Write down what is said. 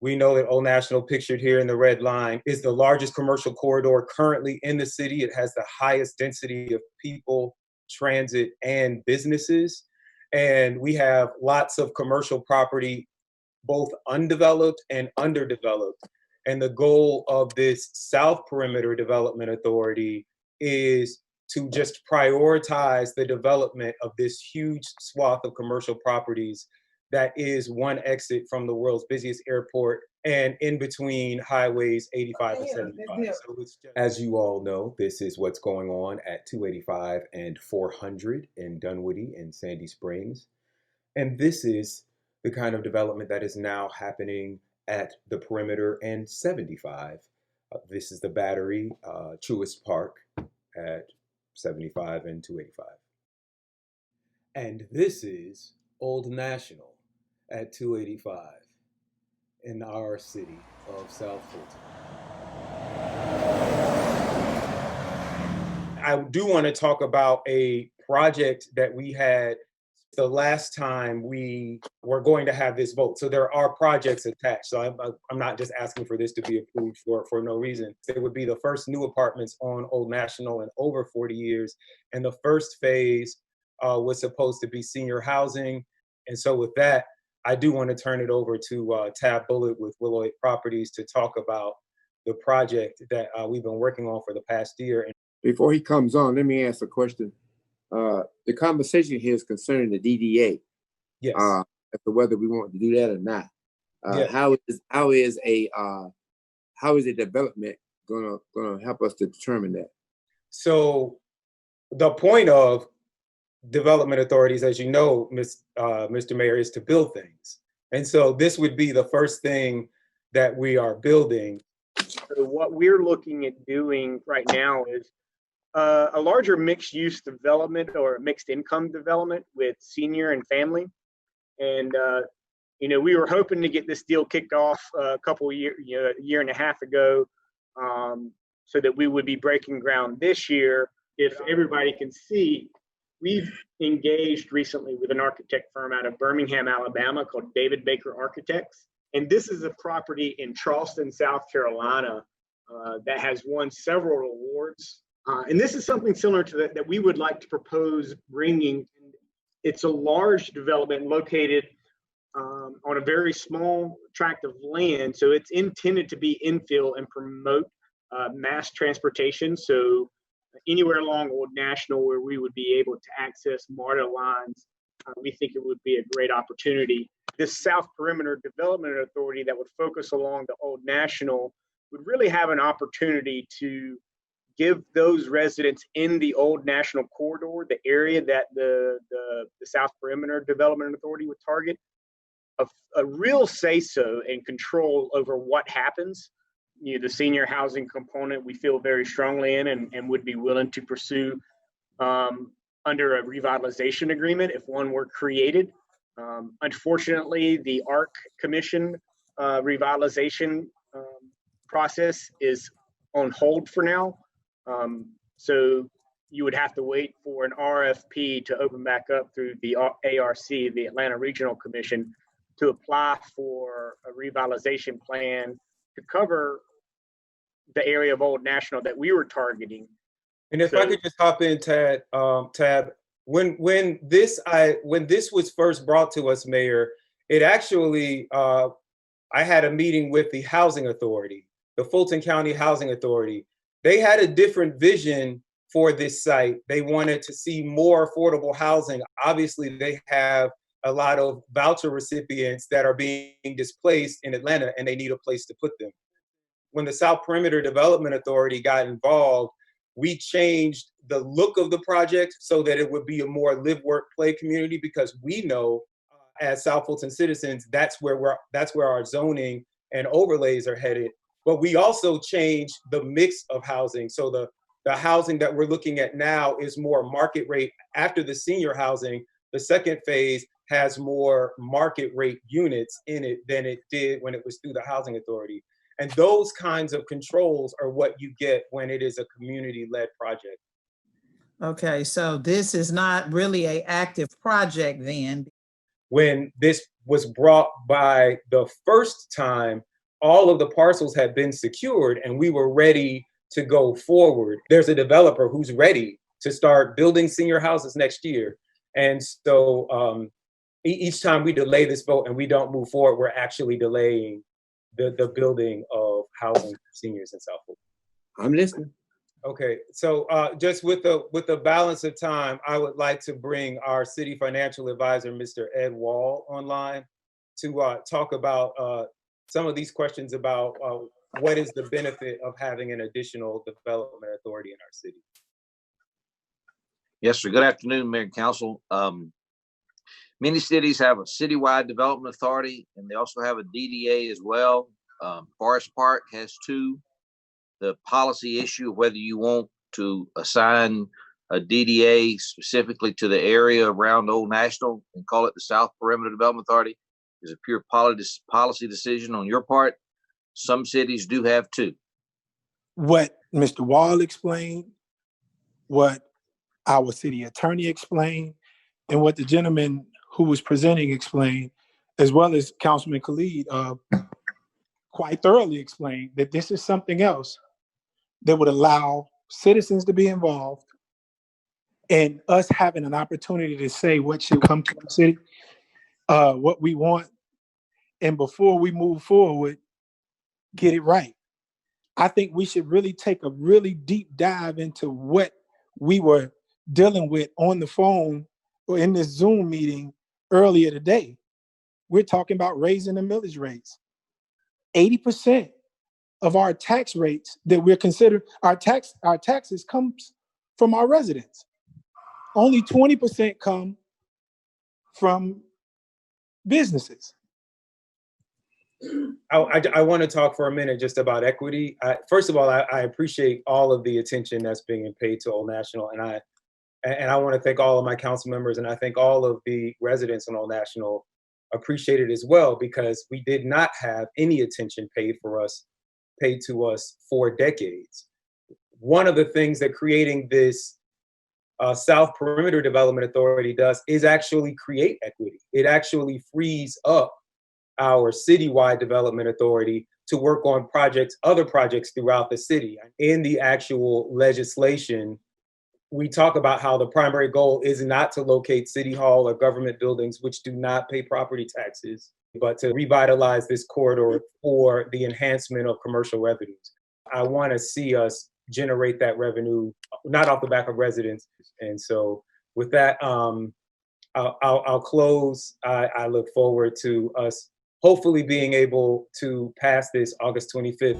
We know that Old National, pictured here in the red line, is the largest commercial corridor currently in the city. It has the highest density of people, transit, and businesses. And we have lots of commercial property, both undeveloped and underdeveloped. And the goal of this South Perimeter Development Authority is to just prioritize the development of this huge swath of commercial properties that is one exit from the world's busiest airport and in between highways 85 and 75. So as you all know, this is what's going on at 285 and 400 in Dunwoody and Sandy Springs. And this is the kind of development that is now happening at the Perimeter and 75. This is the Battery, Truist Park at 75 and 285. And this is Old National at 285 in our city of South Fulton. I do want to talk about a project that we had the last time we were going to have this vote. So there are projects attached. So I'm not just asking for this to be approved for no reason. It would be the first new apartments on Old National in over 40 years. And the first phase was supposed to be senior housing. And so with that, I do want to turn it over to Tab Bullitt with Willow 8 Properties to talk about the project that we've been working on for the past year. Before he comes on, let me ask a question. The conversation here is concerning the DDA. Yes. As to whether we want to do that or not. Yes. How is a development gonna help us to determine that? So the point of development authorities, as you know, Mr. Mayor, is to build things. And so this would be the first thing that we are building. So what we're looking at doing right now is a larger mixed use development or mixed income development with senior and family. And, we were hoping to get this deal kicked off a year and a half ago, so that we would be breaking ground this year. If everybody can see, we've engaged recently with an architect firm out of Birmingham, Alabama called David Baker Architects. And this is a property in Charleston, South Carolina, that has won several awards. And this is something similar to that we would like to propose bringing. It's a large development located on a very small tract of land. So it's intended to be infill and promote mass transportation. So anywhere along Old National where we would be able to access MARTA lines, we think it would be a great opportunity. This South Perimeter Development Authority that would focus along the Old National would really have an opportunity to give those residents in the Old National Corridor, the area that the South Perimeter Development Authority would target, a real say-so and control over what happens. The senior housing component we feel very strongly in and would be willing to pursue under a revitalization agreement if one were created. Unfortunately, the ARC Commission revitalization process is on hold for now. So you would have to wait for an RFP to open back up through the ARC, the Atlanta Regional Commission, to apply for a revitalization plan to cover the area of Old National that we were targeting. And if I could just hop in, Tab, when this was first brought to us, Mayor, it actually I had a meeting with the Housing Authority, the Fulton County Housing Authority. They had a different vision for this site. They wanted to see more affordable housing. Obviously, they have a lot of voucher recipients that are being displaced in Atlanta, and they need a place to put them. When the South Perimeter Development Authority got involved, we changed the look of the project so that it would be a more live, work, play community, because we know as South Fulton citizens, that's where our zoning and overlays are headed. But we also changed the mix of housing. So the housing that we're looking at now is more market rate. After the senior housing, the second phase has more market rate units in it than it did when it was through the Housing Authority. And those kinds of controls are what you get when it is a community-led project. Okay, so this is not really an active project then. When this was brought by the first time, all of the parcels had been secured and we were ready to go forward. There's a developer who's ready to start building senior houses next year. And so each time we delay this vote and we don't move forward, we're actually delaying the building of housing for seniors in South Fulton. I'm listening. Okay, so just with the balance of time, I would like to bring our city financial advisor, Mr. Ed Wall, online to talk about some of these questions about what is the benefit of having an additional development authority in our city. Yes, sir. Good afternoon, Mayor and Council. Many cities have a citywide development authority, and they also have a DDA as well. Forest Park has two. The policy issue of whether you want to assign a DDA specifically to the area around Old National and call it the South Perimeter Development Authority is a pure policy decision on your part. Some cities do have two. What Mr. Wall explained, what our city attorney explained, and what the gentleman who was presenting explained, as well as Councilman Khalid, quite thoroughly explained that this is something else that would allow citizens to be involved and us having an opportunity to say what should come to our city, what we want, and before we move forward, get it right. I think we should really take a really deep dive into what we were dealing with on the phone or in this Zoom meeting earlier today. We're talking about raising the millage rates. 80% of our tax rates that we're considering, our taxes comes from our residents. Only 20% come from businesses. I want to talk for a minute just about equity. First of all, I appreciate all of the attention that's being paid to Old National, and I want to thank all of my council members, and I think all of the residents on Old National appreciate it as well, because we did not have any attention paid to us for decades. One of the things that creating this South Perimeter Development Authority does is actually create equity. It actually frees up our citywide development authority to work on other projects throughout the city. In the actual legislation, we talk about how the primary goal is not to locate city hall or government buildings which do not pay property taxes, but to revitalize this corridor for the enhancement of commercial revenues. I want to see us generate that revenue, not off the back of residents. And so with that, I'll close. I look forward to us hopefully being able to pass this August 25th.